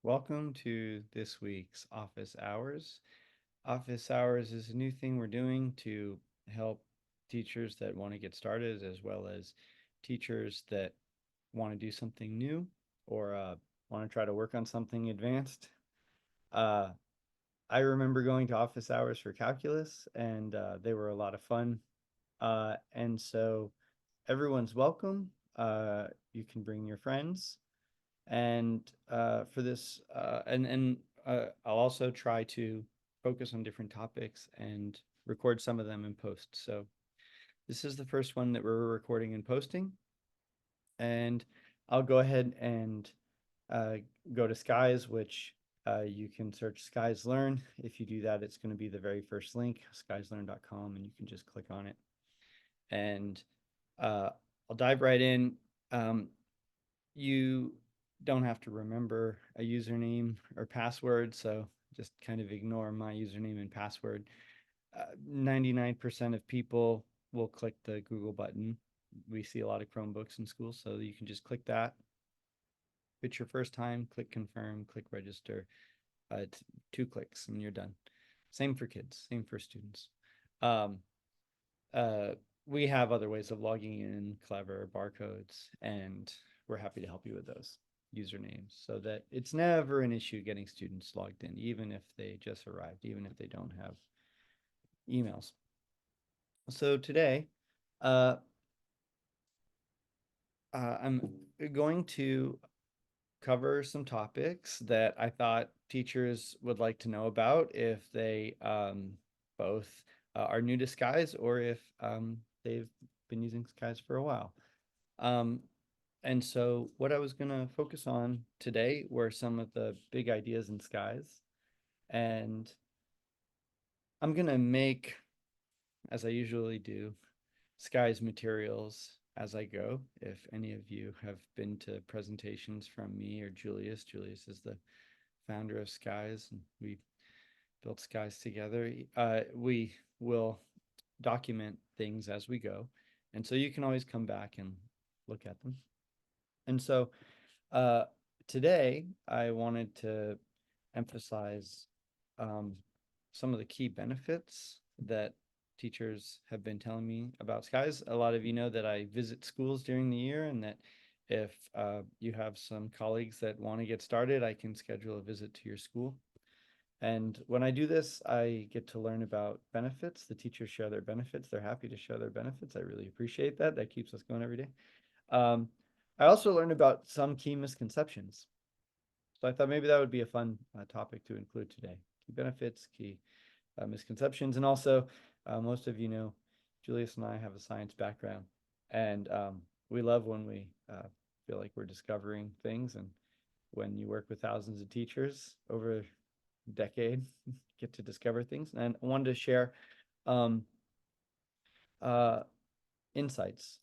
Welcome to this week's Office Hours. Office Hours is a new thing we're doing to help teachers that want to get started, as well as teachers that want to do something new or want to try to work on something advanced. Uh, I remember going to office hours for calculus, and they were a lot of fun. And so everyone's welcome. You can bring your friends. And for this, I'll also try to focus on different topics and record some of them and post. So this is the first one that we're recording and posting. And I'll go ahead and uh, go to Skies, which you can search Skies Learn. If you do that, it's going to be the very first link, skieslearn.com, and you can just click on it. And uh, I'll dive right in. Um, you don't have to remember a username or password, so just kind of ignore my username and password. 99% of people will click the Google button. We see a lot of Chromebooks in schools, so you can just click that. If it's your first time, click confirm, click register. It's 2 clicks and you're done. Same for kids, same for students. Um, uh, we have other ways of logging in, clever barcodes, and we're happy to help you with those usernames so that it's never an issue getting students logged in, even if they just arrived, even if they don't have emails. So today, uh, I'm going to cover some topics that I thought teachers would like to know about if they both are new to Skies or if they've been using Skies for a while. Um, and so what I was going to focus on today were some of the big ideas in Skies. And I'm going to make, as I usually do, Skies materials as I go. If any of you have been to presentations from me or Julius, Julius is the founder of Skies, and we built Skies together. We will document things as we go. And so you can always come back and look at them. And so uh, today I wanted to emphasize um, some of the key benefits that teachers have been telling me about Skies. A lot of you know that I visit schools during the year, and that if you have some colleagues that want to get started, I can schedule a visit to your school. And when I do this, I get to learn about benefits. The teachers share their benefits. They're happy to share their benefits. I really appreciate that. That keeps us going every day. Um, I also learned about some key misconceptions. So I thought maybe that would be a fun topic to include today. Key benefits, key misconceptions, and also most of you know, Julius and I have a science background, and we love when we feel like we're discovering things, and when you work with thousands of teachers over a decade, get to discover things. And I wanted to share um, uh, insights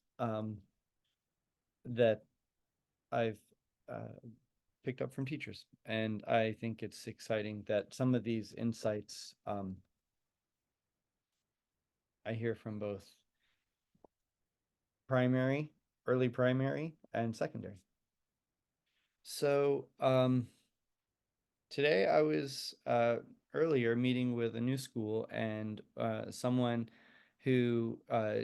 that I've picked up from teachers. And I think it's exciting that some of these insights I hear from both primary, early primary, and secondary. So today I was earlier meeting with a new school, and someone who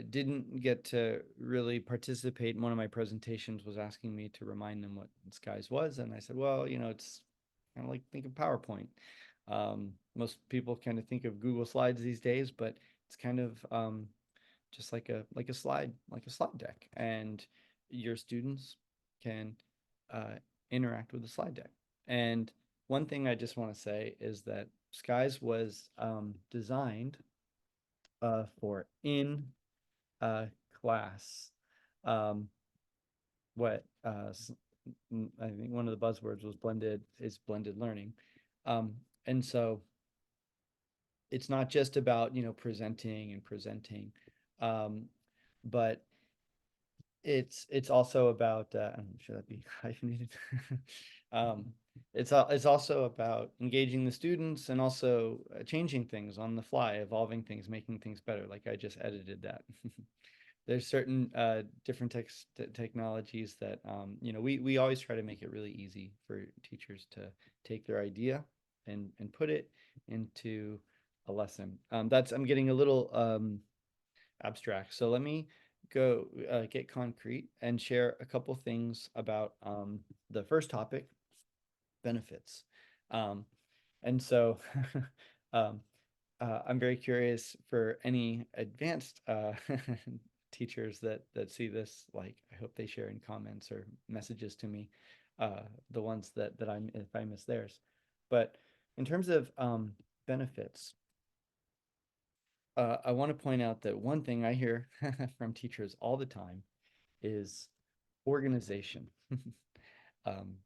didn't get to really participate in one of my presentations was asking me to remind them what Skies was. And I said, well, it's kind of like think of PowerPoint. Most people kind of think of Google Slides these days, but it's kind of just like a slide deck, and your students can uh, interact with the slide deck. And one thing I just want to say is that Skies was designed for in class. Um, what I think one of the buzzwords was blended learning. And so it's not just about presenting and presenting, um, but it's also about should that be hyphenated? um, it's also about engaging the students and also changing things on the fly, evolving things, making things better. Like I just edited that. there's certain different technologies that we always try to make it really easy for teachers to take their idea and put it into a lesson. That's I'm getting a little abstract. So let me go get concrete and share a couple things about the first topic, benefits. Um, and so um, I'm very curious for any advanced teachers that see this. Like, I hope they share in comments or messages to me, the ones that I'm if I miss theirs. But in terms of benefits, I want to point out that one thing I hear from teachers all the time is organization. Um,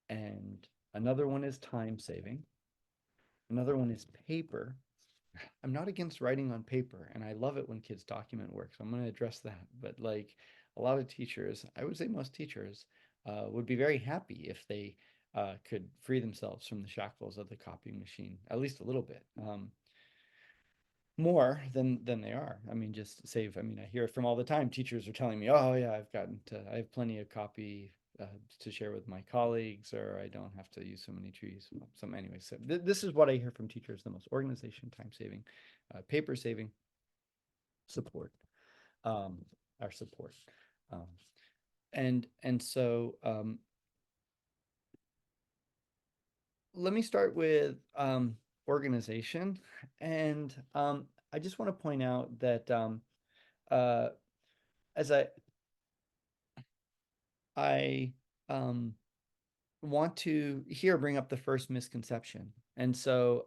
and another one is time saving. Another one is paper. I'm not against writing on paper, and I love it when kids document work. So I'm going to address that. But like a lot of teachers, I would say most teachers would be very happy if they could free themselves from the shackles of the copying machine, at least a little bit. More than they are. I mean, just save. I mean, I hear it from all the time. Teachers are telling me, "Oh yeah, I have plenty of copy to share with my colleagues, or I don't have to use so many trees." Some anyway. So this is what I hear from teachers the most: organization, time saving, paper saving, support, um, our support, um, and so let me start with organization, and I just want to point out that uh, as I um, want to here bring up the first misconception. And so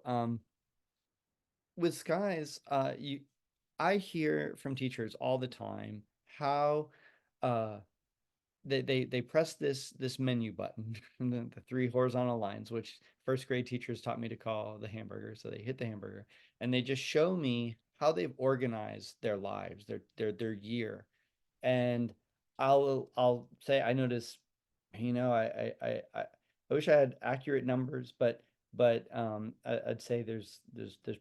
with skies, I hear from teachers all the time how uh, they press this menu button, the three horizontal lines, which first grade teachers taught me to call the hamburger. So they hit the hamburger and they just show me how they've organized their lives, their year. And I'll say I notice, I wish I had accurate numbers, but I'd say there's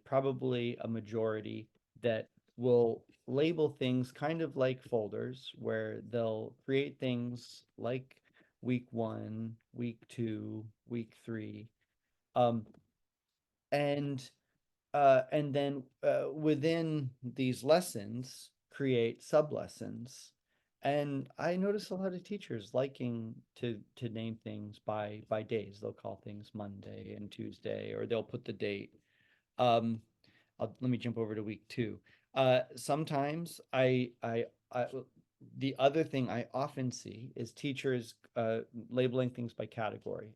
probably a majority that will label things kind of like folders where they'll create things like week one, week two, week three, um, and then within these lessons create sub lessons. And I notice a lot of teachers liking to name things by days. They'll call things Monday and Tuesday, or they'll put the date. um Let me jump over to week two. Sometimes I the other thing I often see is teachers labeling things by category.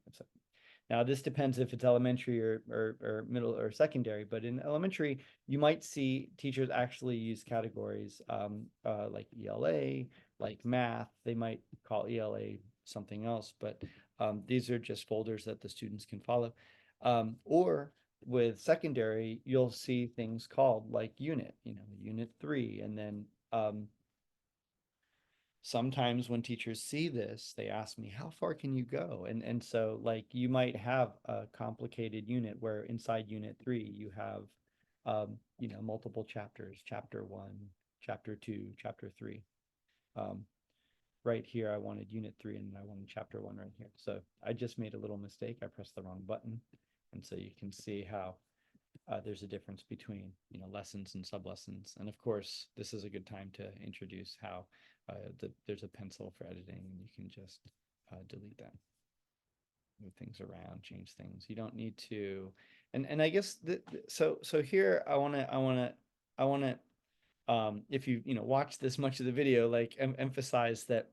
Now, this depends if it's elementary or middle or secondary, but in elementary, you might see teachers actually use categories like ELA, like math. They might call ELA something else, but these are just folders that the students can follow. Or with secondary, you'll see things called like unit, unit three, and then sometimes when teachers see this, they ask me, how far can you go? And so like you might have a complicated unit where inside unit three you have multiple chapters, chapter one, chapter two, chapter three. Um, right here I wanted unit three and I wanted chapter one right here. So I just made a little mistake. I pressed the wrong button. And so you can see how there's a difference between lessons and sublessons. And of course, this is a good time to introduce how there's a pencil for editing, and you can just delete that, move things around, change things. You don't need to. And I guess so here I want to if you watch this much of the video, like emphasize that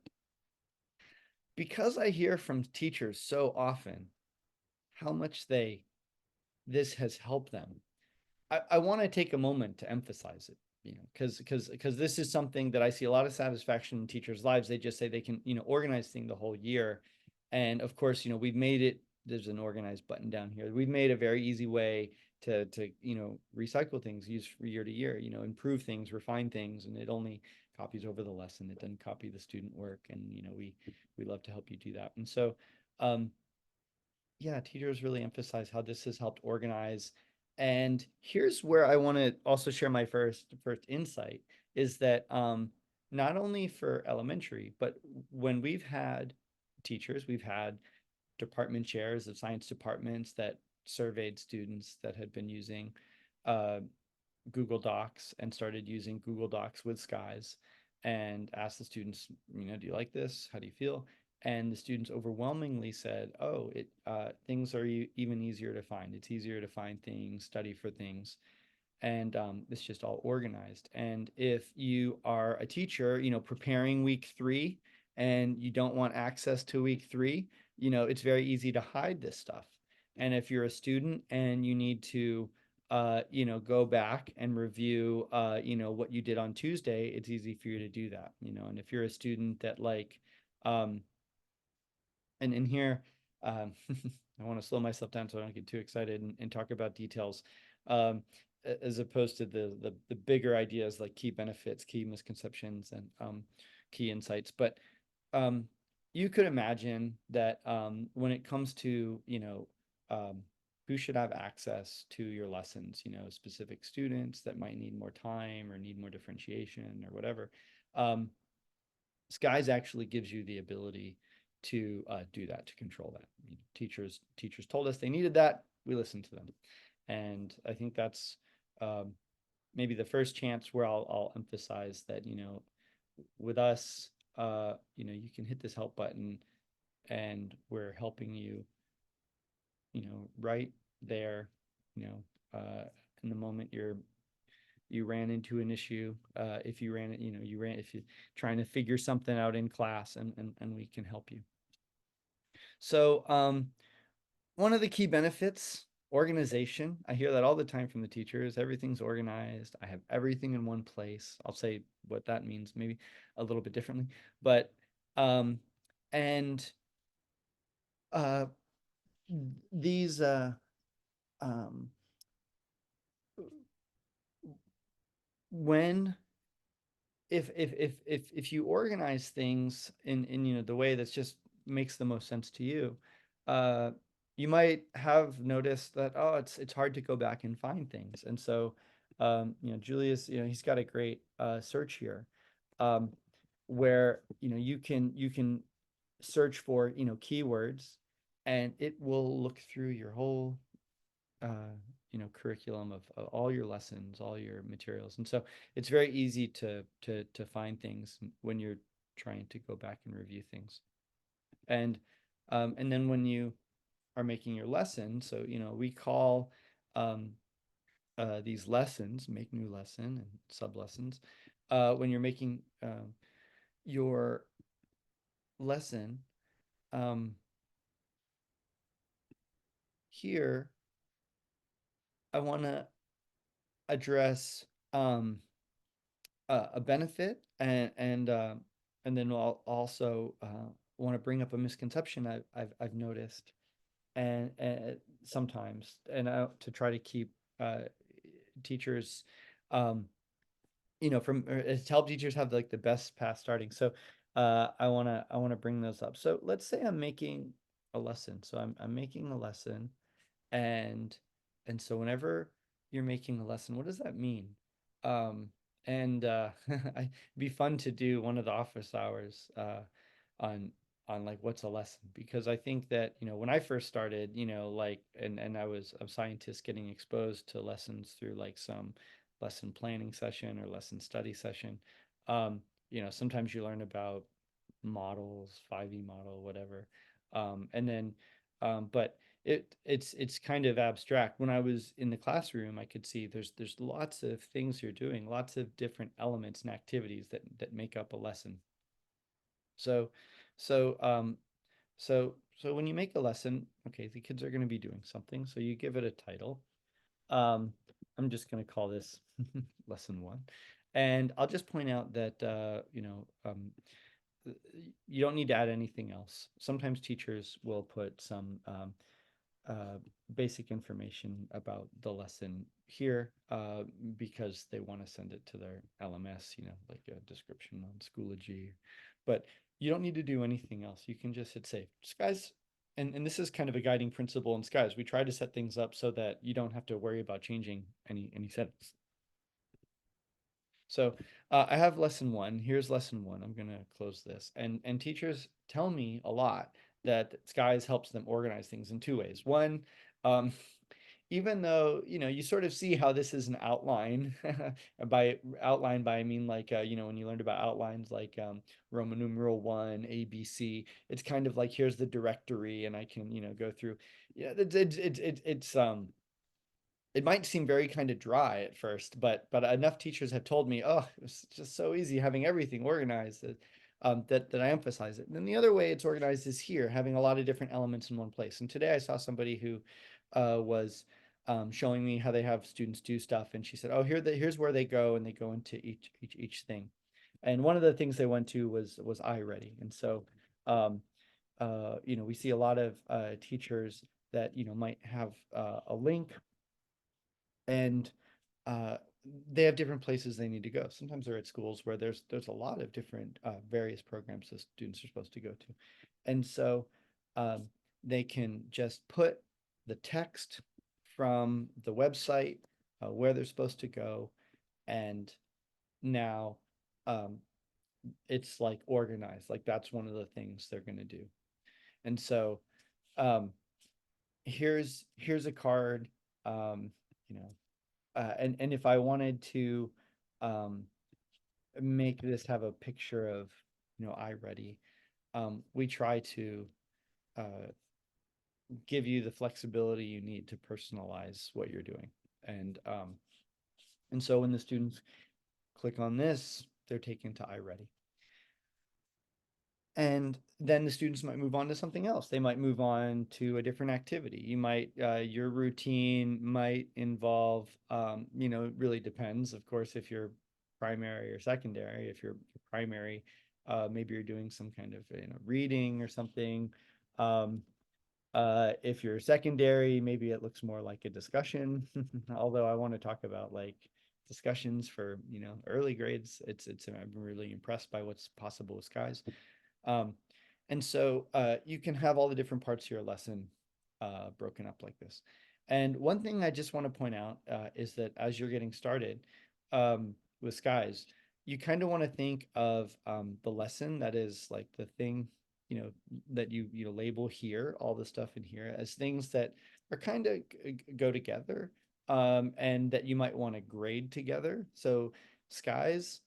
because I hear from teachers so often how much this has helped them. I want to take a moment to emphasize it, because this is something that I see a lot of satisfaction in teachers' lives. They just say they can, organize things the whole year. And of course, we've made it, there's an organized button down here. We've made a very easy way to recycle things, use from year to year, improve things, refine things, and it only copies over the lesson. It doesn't copy the student work. And we love to help you do that. And so yeah, teachers really emphasize how this has helped organize. And here's where I want to also share my first insight is that not only for elementary, but when we've had teachers, we've had department chairs of science departments that surveyed students that had been using uh, Google Docs and started using Google Docs with skies and asked the students, do you like this? How do you feel? And the students overwhelmingly said, oh, it things are even easier to find. It's easier to find things, study for things, and it's just all organized. And if you are a teacher, preparing week 3 and you don't want access to week 3, it's very easy to hide this stuff. And if you're a student and you need to go back and review what you did on Tuesday, it's easy for you to do that. And if you're a student that like um and in here, I want to slow myself down so I don't get too excited and talk about details, um, as opposed to the bigger ideas like key benefits, key misconceptions, and key insights. But um, you could imagine that when it comes to um, who should have access to your lessons, specific students that might need more time or need more differentiation or whatever. Um, Skies actually gives you the ability to do that, to control that. Teachers told us they needed that. We listened to them, and I think that's um, maybe the first chance where I'll emphasize that with us, you can hit this help button, and we're helping you, right there, you know, in the moment you ran into an issue. If you ran it, you ran if you're trying to figure something out in class, and we can help you. So one of the key benefits, organization. I hear that all the time from the teachers. Everything's organized. I have everything in one place. I'll say what that means maybe a little bit differently, but um, and uh, these um, when if you organize things in the way that's just makes the most sense to you, uh, you might have noticed that, oh, it's hard to go back and find things. And so Julius, he's got a great search here, um, where you can search for keywords, and it will look through your whole uh, curriculum of all your lessons, all your materials. And so it's very easy to find things when you're trying to go back and review things. And then when you are making your lesson, so we call um, these lessons, make new lesson and sub lessons. When you're making your lesson, um, here I want to address a benefit, and then I'll also want to bring up a misconception I've noticed, and sometimes, and to try to keep uh, teachers um, from to help teachers have like the best path starting. So I want to bring those up. So let's say I'm making a lesson. So I'm making a lesson, and so whenever you're making a lesson, what does that mean? Um, and it'd be fun to do one of the office hours on like what's a lesson, because I think that when I first started, like and I was a scientist getting exposed to lessons through like some lesson planning session or lesson study session. Sometimes you learn about models, 5E model, whatever. And then but it's kind of abstract. When I was in the classroom, I could see there's lots of things you're doing, lots of different elements and activities that make up a lesson. So so so when you make a lesson, okay, the kids are going to be doing something, so you give it a title. Um, I'm just going to call this lesson 1, and I'll just point out that you don't need to add anything else. Sometimes teachers will put some uh, basic information about the lesson here, because they want to send it to their LMS, like a description on Schoology. But you don't need to do anything else. You can just hit save. Skies, and this is kind of a guiding principle in Skies. We try to set things up so that you don't have to worry about changing any settings. So I have lesson one. Here's lesson one. I'm gonna close this. And teachers tell me a lot that Skies helps them organize things in two ways. One, um, even though you sort of see how this is an outline, by outline by I mean like when you learned about outlines like Roman numeral one, ABC, it's kind of like here's the directory, and I can go through. Yeah, it's it might seem very kind of dry at first, but enough teachers have told me, oh, it's just so easy having everything organized that I emphasize it. And then the other way it's organized is here, having a lot of different elements in one place. And today I saw somebody who was showing me how they have students do stuff, and she said, oh, here's where they go, and they go into each thing. And one of the things they went to was iReady. And so um, we see a lot of teachers that might have a link, and uh, they have different places they need to go. Sometimes they're at schools where there's a lot of different various programs that students are supposed to go to, and so um, they can just put the text from the website where they're supposed to go, and now um, it's like organized. Like that's one of the things they're going to do, and so um, here's a card. Um, you know, and if I wanted to um, make this have a picture of iReady, we try to uh, give you the flexibility you need to personalize what you're doing, and so when the students click on this, they're taken to iReady. And then the students might move on to something else. They might move on to a different activity. Your routine might involve, it really depends, of course, if you're primary or secondary. If you're primary, maybe you're doing some kind of, reading or something. Um, if you're secondary, maybe it looks more like a discussion. Although I want to talk about like discussions for, early grades. I've been really impressed by what's possible with Skies. Um, and so you can have all the different parts of your lesson broken up like this. And one thing I just want to point out is that as you're getting started with Skies, you kind of want to think of the lesson that is like the thing, that you label here, all the stuff in here as things that are kind of go together, and that you might want to grade together. So Skies,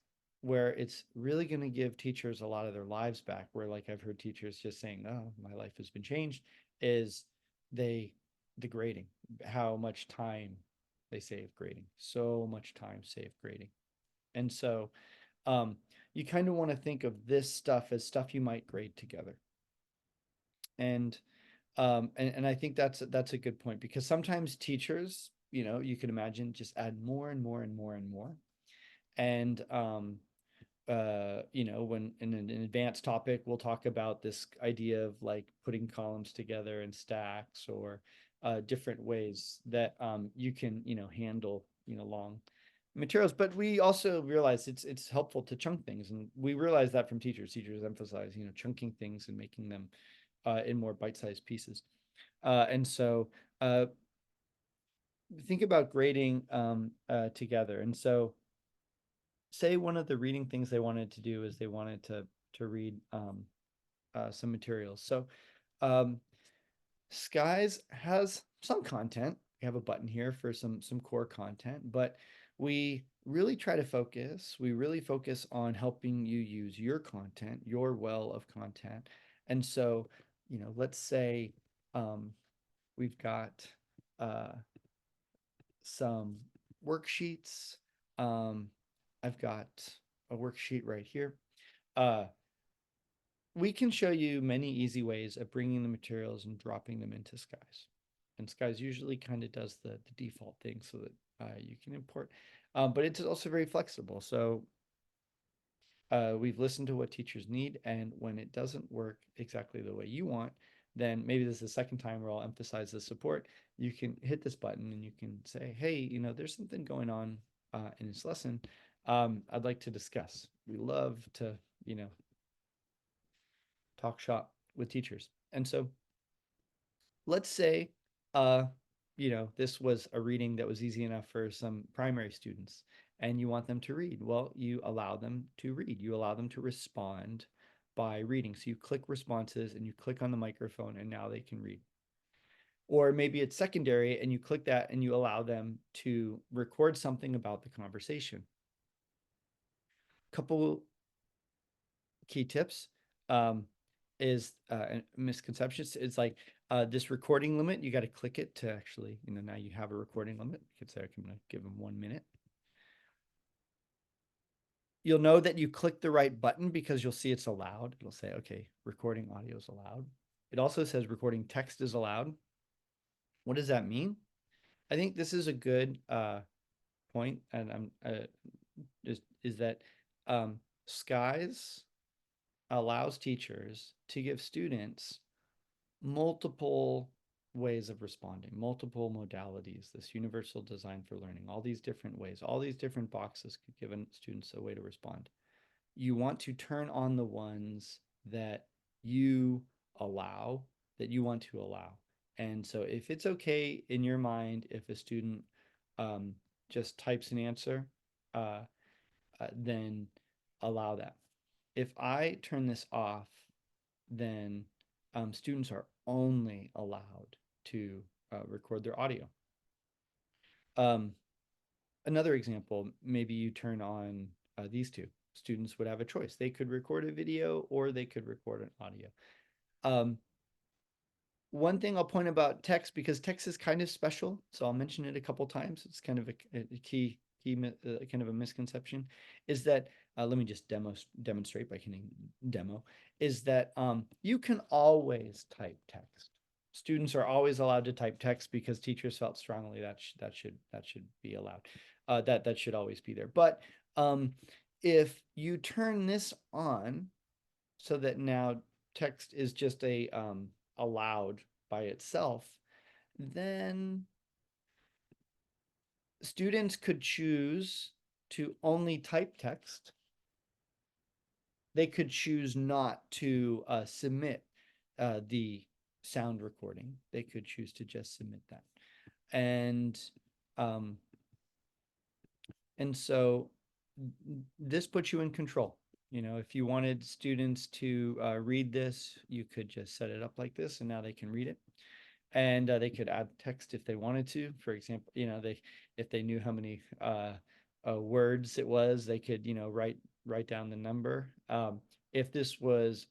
where it's really going to give teachers a lot of their lives back, where like I've heard teachers just saying, oh, my life has been changed, is they the grading, how much time they save grading, so much time saved grading. And so um, you kind of want to think of this stuff as stuff you might grade together. And I think that's a good point, because sometimes teachers, you can imagine, just add more and more and more and more. And when in an advanced topic, we'll talk about this idea of like putting columns together in stacks, or different ways that you can, handle, long materials. But we also realize it's helpful to chunk things, and we realize that from teachers. Teachers emphasize, chunking things and making them in more bite-sized pieces. And so think about grading together. And so say one of the reading things they wanted to do is they wanted to read some materials. So um, Skies has some content. We have a button here for some core content, but we really try to focus. We really focus on helping you use your content, your well of content. And so, let's say we've got uh, some worksheets. Um, I've got a worksheet right here. Uh, we can show you many easy ways of bringing the materials and dropping them into Skies. And Skies usually kind of does the default thing so that you can import. But it's also very flexible. So we've listened to what teachers need, and when it doesn't work exactly the way you want, then maybe this is the second time where I'll emphasize the support. You can hit this button and you can say, hey, there's something going on in this lesson. I'd like to discuss. We love to, talk shop with teachers. And so let's say, this was a reading that was easy enough for some primary students. and you want them to read. Well, you allow them to read. You allow them to respond by reading. So you click responses and you click on the microphone, and now they can read. Or maybe it's secondary and you click that and you allow them to record something about the conversation. Couple key tips is misconceptions. It's like this recording limit. You got to click it to actually, now you have a recording limit. You could say, I'm going to give them 1 minute. You'll know that you click the right button because you'll see it's allowed. It'll say, okay, recording audio is allowed. It also says recording text is allowed. What does that mean? I think this is a good point, and I'm is that Skies allows teachers to give students multiple ways of responding, multiple modalities, this universal design for learning, all these different ways, all these different boxes could give students a way to respond. You want to turn on the ones that you allow, that you want to allow. And so if it's okay in your mind, if a student just types an answer, uh, then allow that. If I turn this off, then students are only allowed to record their audio. Um, Another example, maybe you turn on these two. Students would have a choice. They could record a video or they could record an audio. Um, One thing I'll point about text, because text is kind of special, so I'll mention it a couple times. It's kind of a key kind of a misconception, is that let me just demonstrate by hitting demo, is that you can always type text. Students are always allowed to type text because teachers felt strongly that should be allowed. That should always be there. But if you turn this on so that now text is just a allowed by itself, then students could choose to only type text. They could choose not to submit the sound recording. They could choose to just submit that. And um, and so this puts you in control. If you wanted students to read this, you could just set it up like this, and now they can read it. And they could add text if they wanted to. For example, if they knew how many words it was, they could write down the number. If this was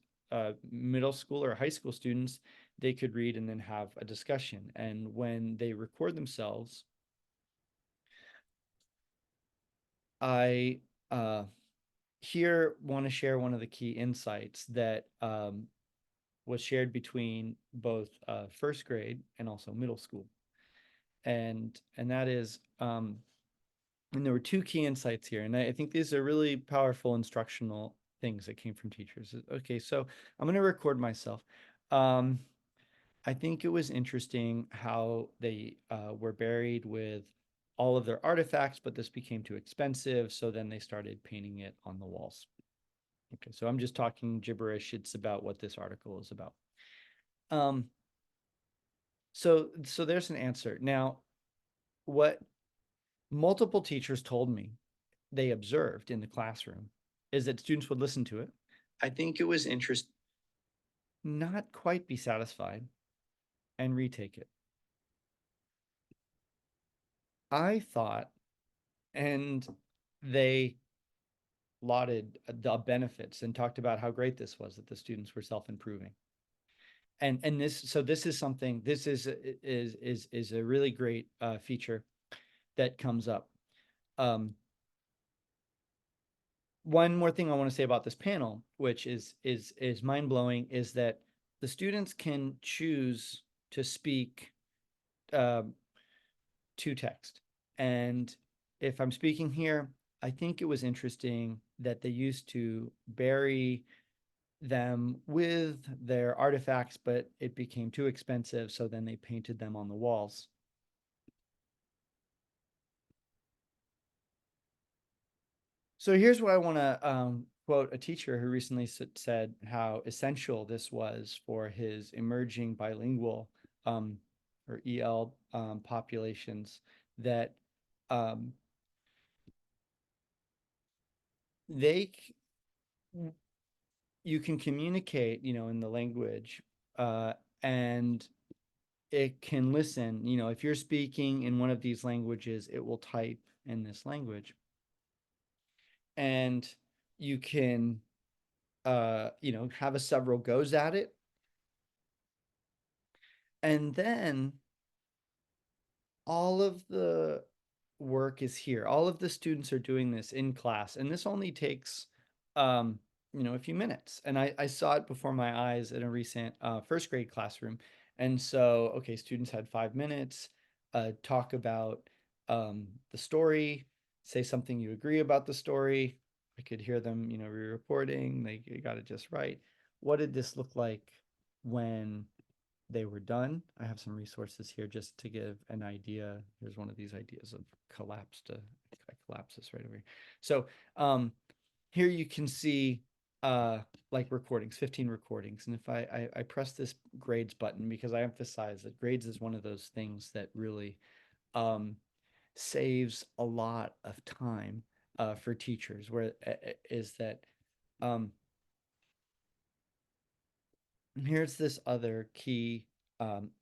middle school or high school students, they could read and then have a discussion. And when they record themselves, I here want to share one of the key insights that was shared between both first grade and also middle school. And that is and there were two key insights here, and I think these are really powerful instructional things that came from teachers. Okay, so I'm going to record myself. I think it was interesting how they were buried with all of their artifacts, but this became too expensive, so then they started painting it on the walls. Okay, so I'm just talking gibberish. It's about what this article is about. Um, so there's an answer. Now, what multiple teachers told me they observed in the classroom is that students would listen to it. I think it was interesting, not quite be satisfied, and retake it. I thought, and they lauded the benefits and talked about how great this was, that the students were self-improving. And this is something, this is a really great feature that comes up. One more thing I want to say about this panel, which is mind-blowing, is that the students can choose to speak to text. And if I'm speaking here, I think it was interesting that they used to bury them with their artifacts, but it became too expensive, so then they painted them on the walls. So here's what I want to quote a teacher who recently said how essential this was for his emerging bilingual or EL populations, that um, they you can communicate, in the language, and it can listen. If you're speaking in one of these languages, it will type in this language, and you can, have a several goes at it, and then all of the work is here. All of the students are doing this in class, and this only takes, um, a few minutes. And I saw it before my eyes in a recent first grade classroom. And so, okay, students had 5 minutes, talk about the story, say something you agree about the story. I could hear them, re-reporting. They got it just right. What did this look like when they were done? I have some resources here just to give an idea. Here's one of these ideas of collapsed. I collapse this right over here. So here you can see like recordings, 15 recordings. And if I press this grades button, because I emphasize that grades is one of those things that really um, saves a lot of time for teachers, where is that um, here's this other key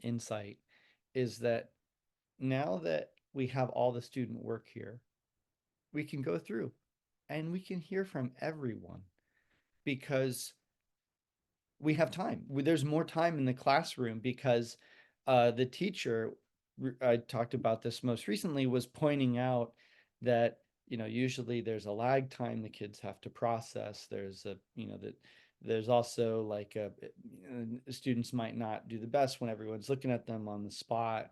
insight, is that now that we have all the student work here, we can go through and we can hear from everyone, because we have time. There's more time in the classroom, because the teacher, I talked about this most recently, was pointing out that, usually there's a lag time the kids have to process. There's a, that there's also like students might not do the best when everyone's looking at them on the spot.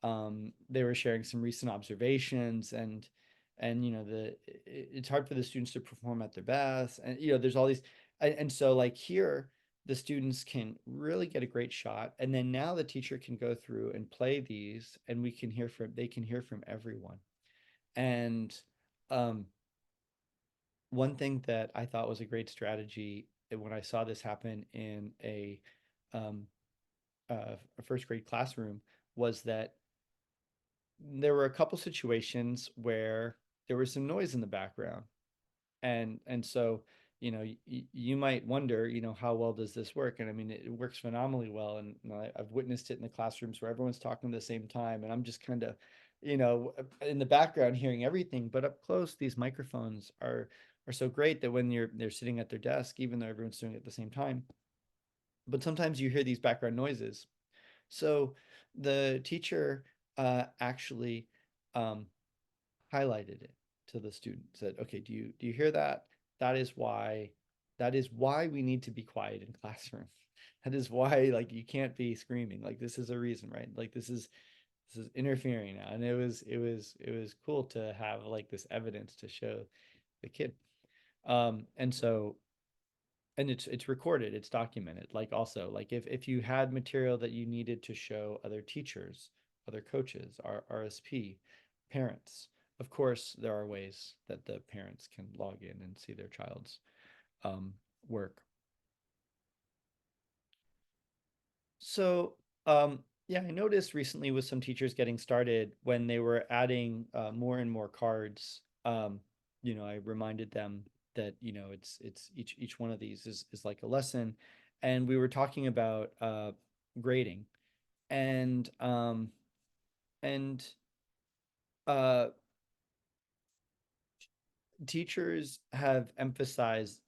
They were sharing some recent observations, and it's hard for the students to perform at their best, and there's all these, and so like here the students can really get a great shot, and then now the teacher can go through and play these, and they can hear from everyone. And um, one thing that I thought was a great strategy when I saw this happen in um, a first grade classroom was that there were a couple situations where there was some noise in the background, and so you might wonder, how well does this work? And I mean, it works phenomenally well, and I've witnessed it in the classrooms where everyone's talking at the same time, and I'm just kind of, in the background hearing everything. But up close, these microphones are so great that when they're sitting at their desk, even though everyone's doing it at the same time, but sometimes you hear these background noises. So the teacher actually um, highlighted it to the student, said, okay, do you hear that? That is why we need to be quiet in classroom. That is why, like, you can't be screaming. Like, this is a reason, right? Like, this is interfering now. And it was cool to have like this evidence to show the kid. And so, and it's recorded, it's documented. Like, also, like, if you had material that you needed to show other teachers, other coaches, RSP, parents, of course there are ways that the parents can log in and see their child's um, work. So, yeah, I noticed recently with some teachers getting started, when they were adding more and more cards, I reminded them that, it's each one of these is like a lesson. And we were talking about grading, and and uh teachers have emphasized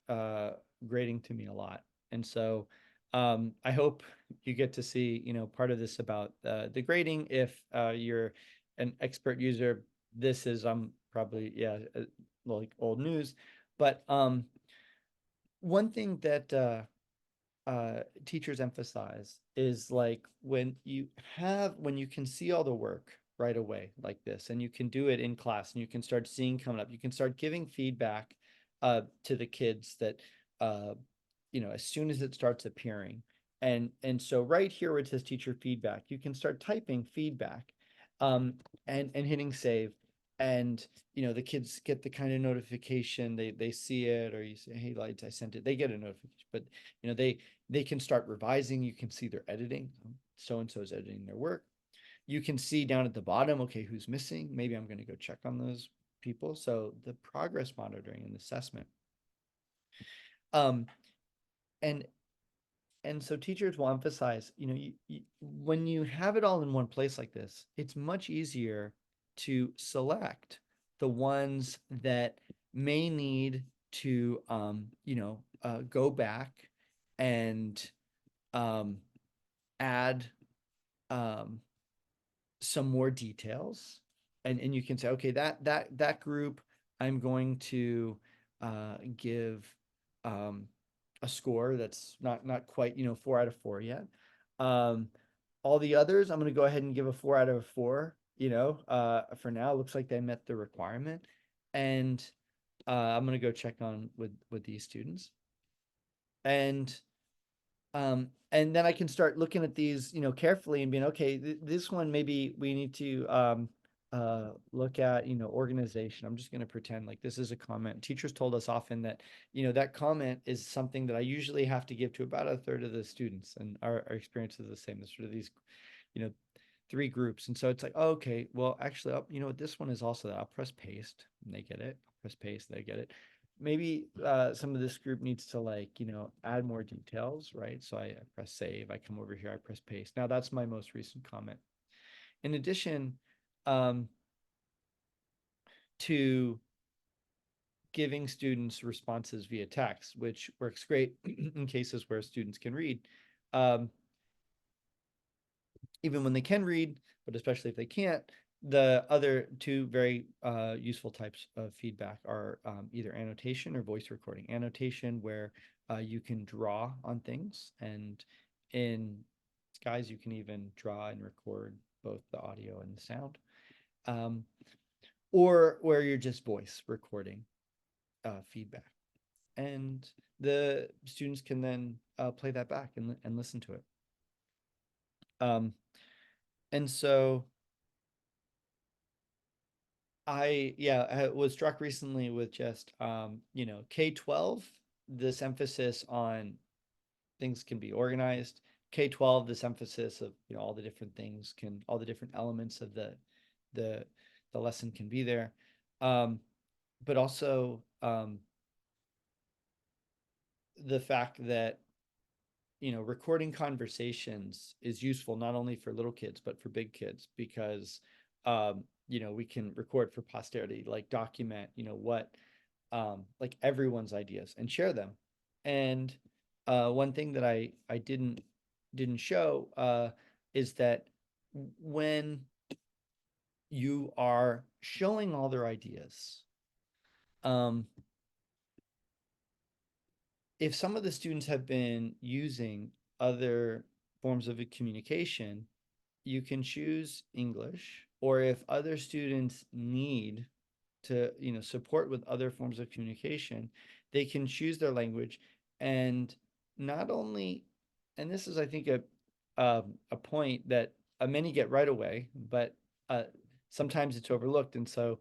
grading to me a lot. And so I hope you get to see, part of this about the grading. If you're an expert user, this is probably, yeah, like old news. But one thing that teachers emphasize is, like, when you can see all the work right away like this, and you can do it in class, and you can start seeing coming up, you can start giving feedback to the kids, that uh, as soon as it starts appearing. And so right here where it says teacher feedback, you can start typing feedback, um, and hitting save. And the kids get the kind of notification, they see it, or you say, hey, lights, I sent it, they get a notification. But they can start revising. You can see they're editing. So and so is editing their work. You can see down at the bottom, okay, who's missing? Maybe I'm going to go check on those people. So the progress monitoring and assessment. Um, and so teachers will emphasize, when you have it all in one place like this, it's much easier to select the ones that may need to, go back and um, add um, some more details, and you can say, okay, that group, I'm going to give um, a score that's not quite, 4 out of 4 yet. Um, all the others, I'm going to go ahead and give a 4 out of 4. For now, it looks like they met the requirement, and I'm going to go check on with these students, and and then I can start looking at these, carefully and being, okay, this one, maybe we need to look at, organization. I'm just going to pretend like this is a comment. Teachers told us often that, that comment is something that I usually have to give to about a third of the students, and our experience is the same. There's sort of these, you know, 3 groups. And so it's like, oh, okay, well, actually, what, this one is also that. I'll press paste and they get it. I'll press paste, they get it. Maybe some of this group needs to, like, add more details, right? So I press save, I come over here, I press paste. Now that's my most recent comment. In addition, um, to giving students responses via text, which works great in cases where students can read. Um, Even when they can read, but especially if they can't, the other two very useful types of feedback are either annotation or voice recording. Annotation, where you can draw on things, and in Skies, you can even draw and record both the audio and the sound, um, or where you're just voice recording feedback. And the students can then play that back and listen to it. Um, and so I was struck recently with just K-12, this emphasis on things can be organized. K-12, this emphasis of, all the different things can, all the different elements of the the lesson can be there. But also the fact that, recording conversations is useful not only for little kids but for big kids, because we can record for posterity, like document, what like everyone's ideas and share them. And one thing that I didn't show is that when you are showing all their ideas, um, if some of the students have been using other forms of communication, you can choose English, or if other students need to, support with other forms of communication, they can choose their language. And not only, and this is, I think, a point that many get right away, but sometimes it's overlooked. And so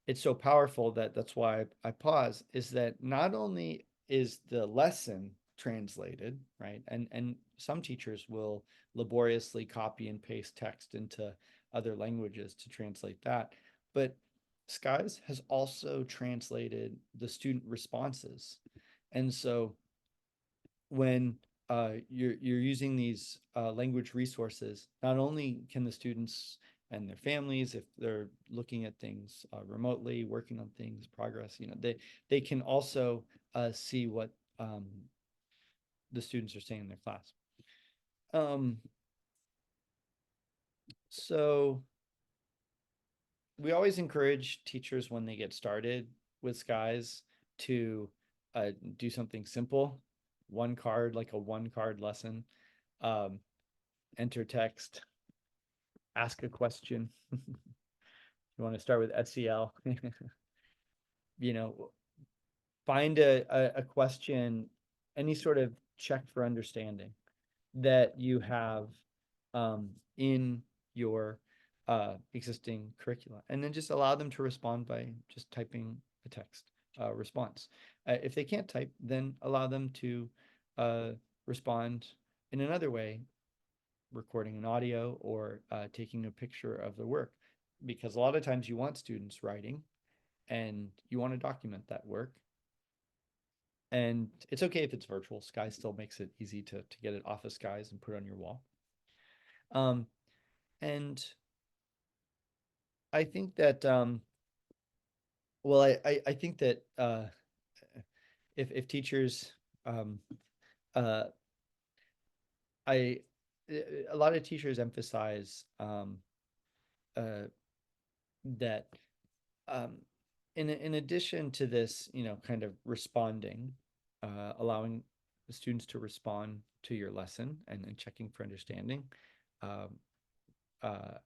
it's so powerful that that's why I pause, is that not only is the lesson translated, right? And some teachers will laboriously copy and paste text into other languages to translate that. But Skies has also translated the student responses. And so when you're using these language resources, not only can the students and their families, if they're looking at things remotely, working on things, progress, they can also see what the students are saying in their class. Um, so we always encourage teachers when they get started with Skies to do something simple, one card, like a 1 card lesson. Um, Enter text, ask a question. You want to start with SEL, you know, find a question, any sort of check for understanding that you have in your existing curricula, and then just allow them to respond by just typing a text response. If they can't type, then allow them to respond in another way, recording an audio or taking a picture of the work, because a lot of times you want students writing and you want to document that work. And it's okay if it's virtual. Sky still makes it easy to get it off of Skies and put it on your wall. Um, and I think that well, I think that if teachers um, uh, I a lot of teachers emphasize uh, that um, in addition to this, kind of responding, allowing the students to respond to your lesson and checking for understanding, um, uh,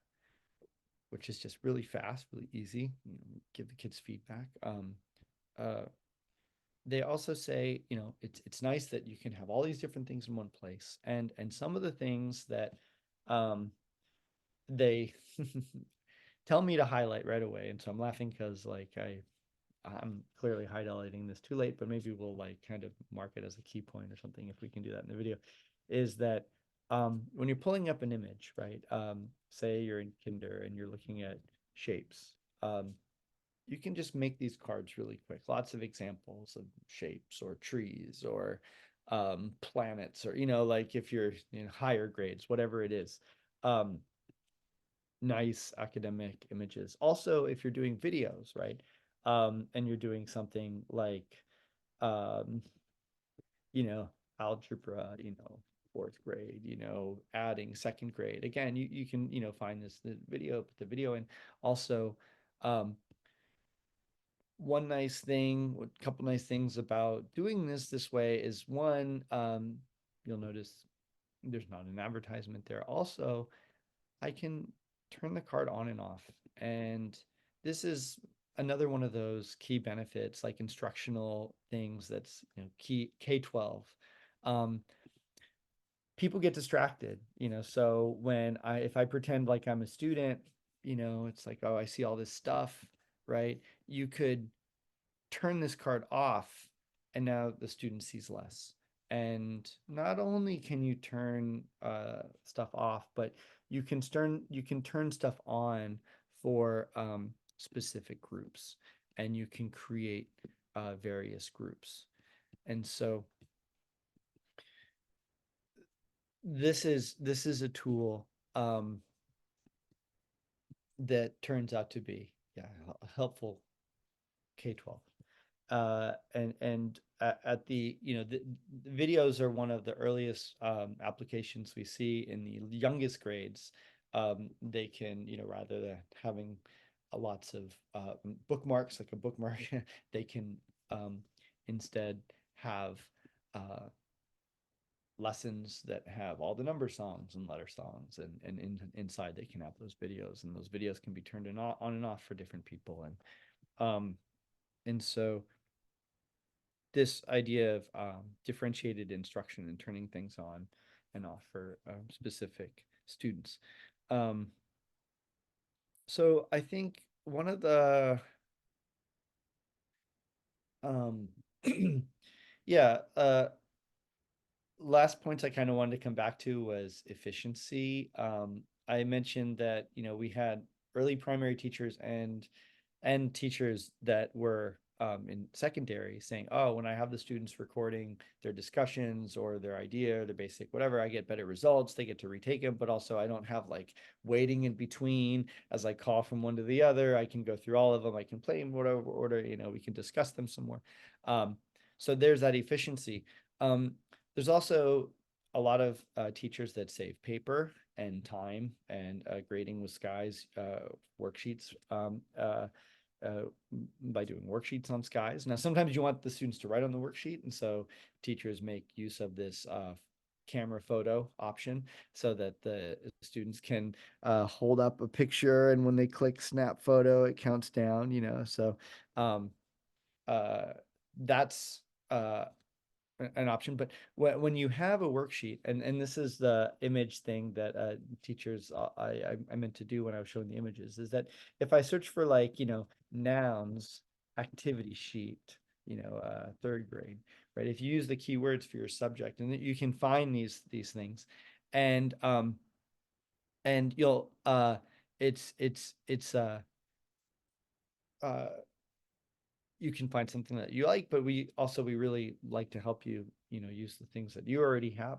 which is just really fast, really easy. Give the kids feedback. Uh, they also say, it's nice that you can have all these different things in one place, and some of the things that um, they tell me to highlight right away. And so I'm laughing because like I'm clearly highlighting this too late, but maybe we'll like kind of mark it as a key point or something if we can do that in the video, is that when you're pulling up an image, right? Say you're in kinder and you're looking at shapes. You can just make these cards really quick. Lots of examples of shapes or trees or planets, or like if you're in higher grades, whatever it is. Um, Nice academic images. Also, if you're doing videos, right? And you're doing something like, um, you know, algebra, fourth grade, adding second grade. Again, you can, find the video, put the video in. Also, um, one nice thing, a couple nice things about doing this way is one, you'll notice there's not an advertisement there. Also, I can turn the card on and off. And this is another one of those key benefits, like instructional things that's key K-12. Um, People get distracted, so when if I pretend like I'm a student, it's like, oh, I see all this stuff, right? You could turn this card off and now the student sees less. And not only can you turn stuff off, but you can turn stuff on for specific groups, and you can create various groups. And so this is a tool that turns out to be, yeah, helpful K-12. And at the videos are one of the earliest applications we see in the youngest grades. They can, rather than having lots of bookmarks, like a bookmark, they can um, instead have uh, lessons that have all the number songs and letter songs, and inside they can have those videos, and those videos can be turned on and off for different people. And so this idea of differentiated instruction and turning things on and off for specific students. Um, so I think one of the um, yeah, last points I kind of wanted to come back to was efficiency. I mentioned that we had early primary teachers and teachers that were in secondary saying, oh, when I have the students recording their discussions or their idea or their basic whatever, I get better results. They get to retake them, but also I don't have like waiting in between as I call from one to the other. I can go through all of them. I can play in whatever order, we can discuss them some more. So there's that efficiency. There's also a lot of teachers that save paper and time, and grading with skies worksheets uh, by doing worksheets on skies. Now, sometimes you want the students to write on the worksheet, and so teachers make use of this camera photo option so that the students can hold up a picture, and when they click snap photo, it counts down, so um, uh, that's an option. But when you have a worksheet, and this is the image thing that teachers I meant to do when I was showing the images, is that if I search for like nouns activity sheet, third grade, right? If you use the keywords for your subject, and you can find these things, and you'll it's uh you can find something that you like, but we really like to help you, use the things that you already have.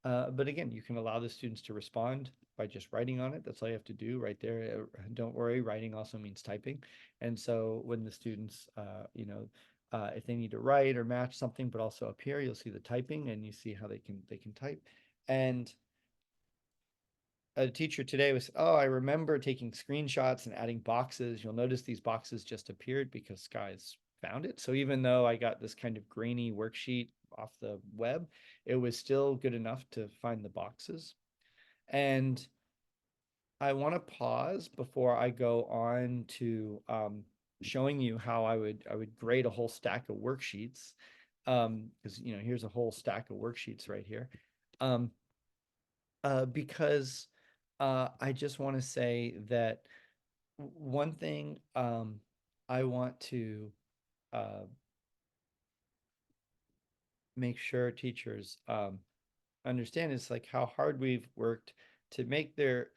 But again, you can allow the students to respond by just writing on it. That's all you have to do right there. Don't worry, writing also means typing. And so when the students, if they need to write or match something, but also up here, you'll see the typing and you see how they can type. And a teacher today was, oh, I remember taking screenshots and adding boxes. You'll notice these boxes just appeared because Skies found it. So even though I got this kind of grainy worksheet off the web, it was still good enough to find the boxes. And I want to pause before I go on to showing you how I would grade a whole stack of worksheets. Because here's a whole stack of worksheets right here. Um, because I just want to say that one thing I want to uh, make sure teachers understand is like how hard we've worked to make their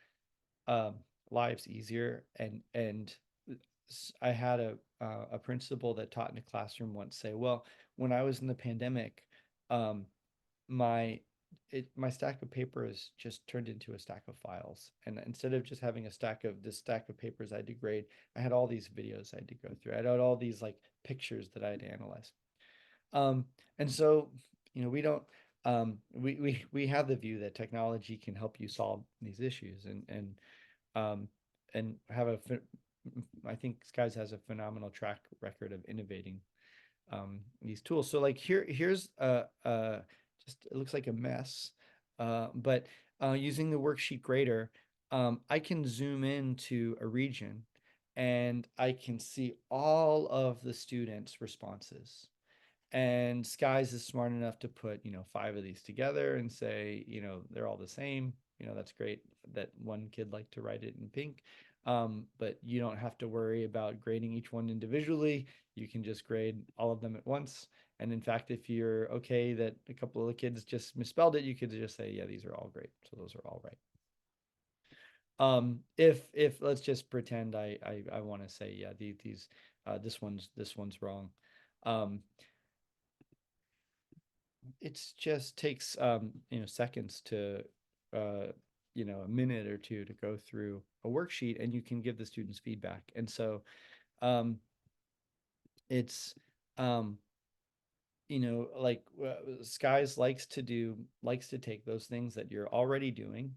um, lives easier. And I had a principal that taught in a classroom once say, well, when I was in the pandemic, um, my my stack of papers just turned into a stack of files. And instead of just having a stack of this stack of papers I had to grade, I had all these videos I had to go through. I had all these like pictures that I had to analyze. Um, and so, we don't we have the view that technology can help you solve these issues um and have I think Skies has a phenomenal track record of innovating these tools. So like here's just it looks like a mess, but using the worksheet grader, I can zoom into a region and I can see all of the students' responses. And Skies is smart enough to put, five of these together and say, they're all the same. That's great that one kid liked to write it in pink. But you don't have to worry about grading each one individually. You can just grade all of them at once. And in fact, if you're okay that a couple of the kids just misspelled it, you could just say, yeah, these are all great. So those are all right. If let's just pretend I want to say, yeah, these this one's wrong. Um, it's just takes seconds to a minute or two to go through a worksheet and you can give the students feedback. And so um it's um like Skies likes to take those things that you're already doing,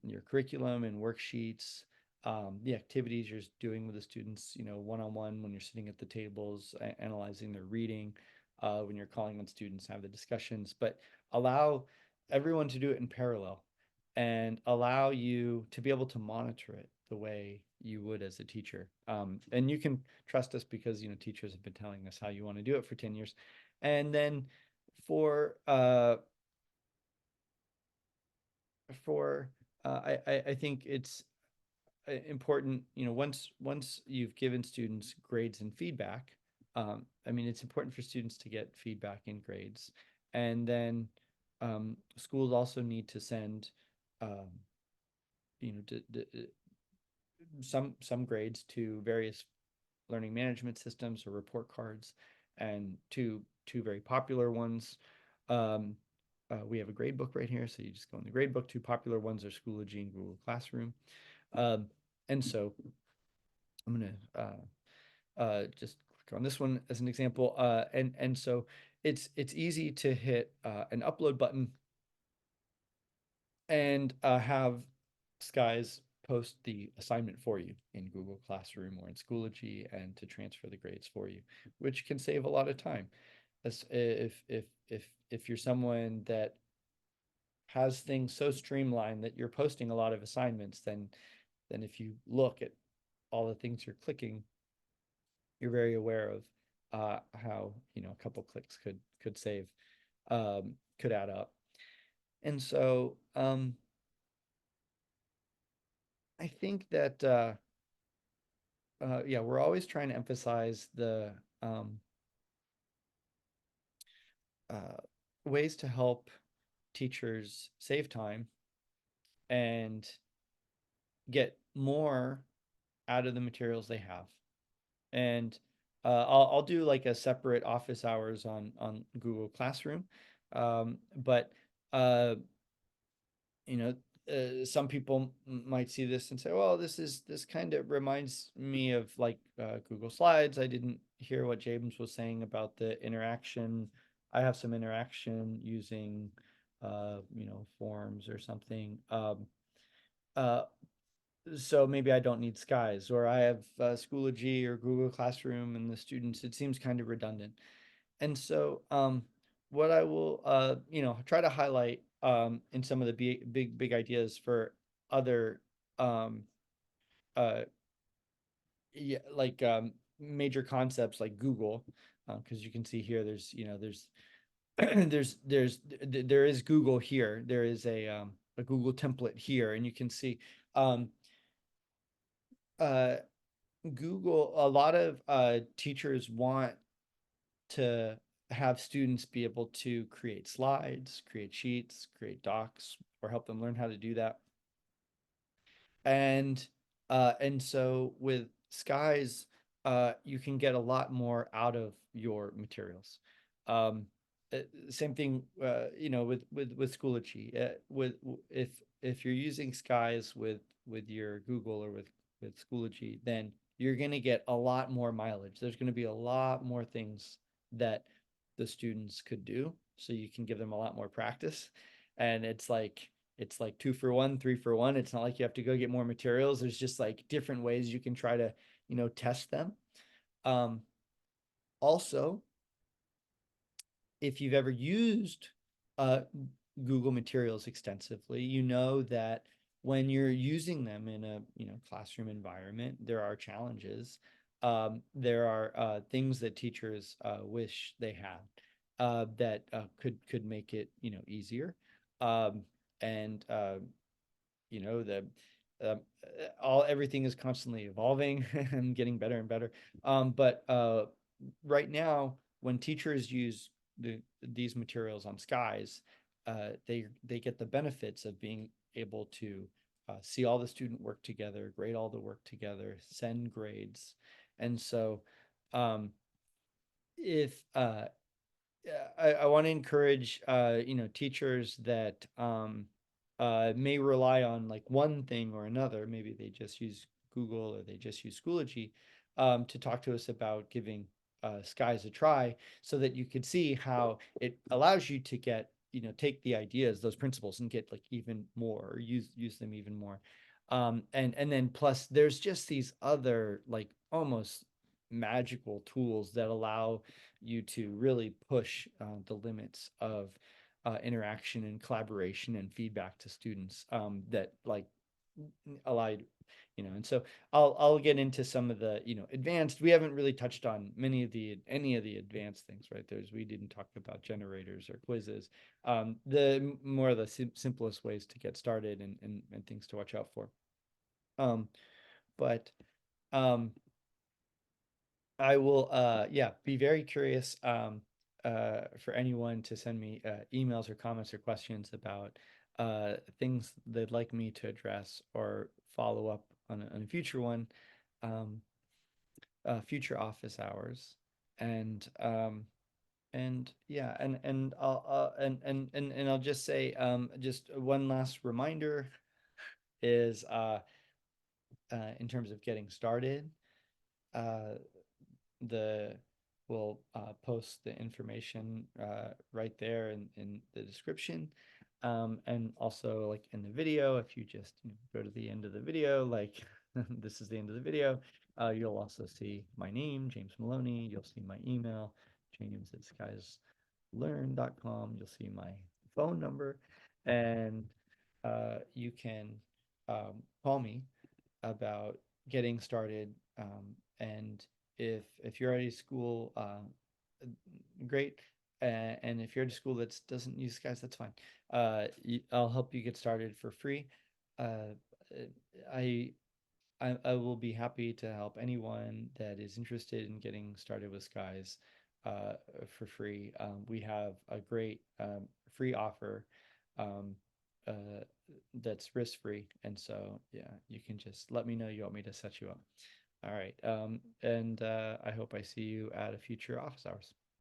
your curriculum and worksheets, the activities you're doing with the students, one-on-one when you're sitting at the tables, analyzing their reading, when you're calling on students, have the discussions, but allow everyone to do it in parallel and allow you to be able to monitor it the way you would as a teacher. And you can trust us because teachers have been telling us how you want to do it for 10 years. And then for uh, for I think it's important, once you've given students grades and feedback. I mean, it's important for students to get feedback in grades, and then schools also need to send um, some grades to various learning management systems or report cards, and two very popular ones. Um, we have a grade book right here, so you just go in the grade book. Two popular ones are Schoology and Google Classroom. Um, and so I'm gonna just click on this one as an example. And so it's easy to hit an upload button and have Skies post the assignment for you in Google Classroom or in Schoology and to transfer the grades for you, which can save a lot of time. As if you're someone that has things so streamlined that you're posting a lot of assignments, then if you look at all the things you're clicking, you're very aware of how a couple clicks could save could add up. And so I think that yeah, we're always trying to emphasize the um, uh, ways to help teachers save time and get more out of the materials they have. And I'll do like a separate office hours on Google Classroom. But uh, you know, some people might see this and say, well, this kind of reminds me of like Google Slides. I didn't hear what James was saying about the interaction. I have some interaction using forms or something. Uh, so maybe I don't need skies, or I have Schoology or Google Classroom and the students, it seems kind of redundant. And so what I will try to highlight in some of the big ideas for other um uh yeah, like major concepts like Google, because you can see here there's there is Google here. There is a Google template here, and you can see um uh Google, a lot of teachers want to have students be able to create slides, create sheets, create docs, or help them learn how to do that. And so with Skies, you can get a lot more out of your materials. Um, Same thing, with Schoology. If you're using Skies with your Google or with Schoology, then you're going to get a lot more mileage. There's going to be a lot more things that the students could do, so you can give them a lot more practice. And it's like two for one, three for one. It's not like you have to go get more materials. There's just like different ways you can try to, test them. Um, Also, if you've ever used uh, Google Materials extensively, you know that when you're using them in a classroom environment, there are challenges. There are things that teachers wish they had that could make it easier. Um, and the um, all everything is constantly evolving and getting better and better. But right now, when teachers use these materials on Skies, they get the benefits of being able to see all the student work together, grade all the work together, send grades. And so um, if I want to encourage teachers that may rely on like one thing or another. Maybe they just use Google or they just use Schoology, to talk to us about giving Skies a try, so that you could see how it allows you to get take the ideas, those principles, and get like even more, or use them even more. And then plus there's just these other like almost magical tools that allow you to really push the limits of interaction and collaboration and feedback to students, that like allow you to, and so I'll get into some of the advanced. We haven't really touched on any of the advanced things, right? We didn't talk about generators or quizzes. The more of the simplest ways to get started, and things to watch out for. um but um I will yeah, be very curious for anyone to send me emails or comments or questions about things they'd like me to address or follow up on a future one, um, future office hours. And yeah, and I'll just say, just one last reminder is in terms of getting started, uh, the we'll post the information right there in the description, and also like in the video. If you just go to the end of the video, like this is the end of the video, you'll also see my name, James Maloney. You'll see my email, james@skieslearn.com. You'll see my phone number, and you can call me about getting started. And if you're at a school, great. And if you're at a school that doesn't use Skies, that's fine. I'll help you get started for free. Uh, I, I will be happy to help anyone that is interested in getting started with Skies uh, for free. We have a great free offer, um, uh, that's risk free, and so yeah, you can just let me know you want me to set you up. All right. And I hope I see you at a future office hours.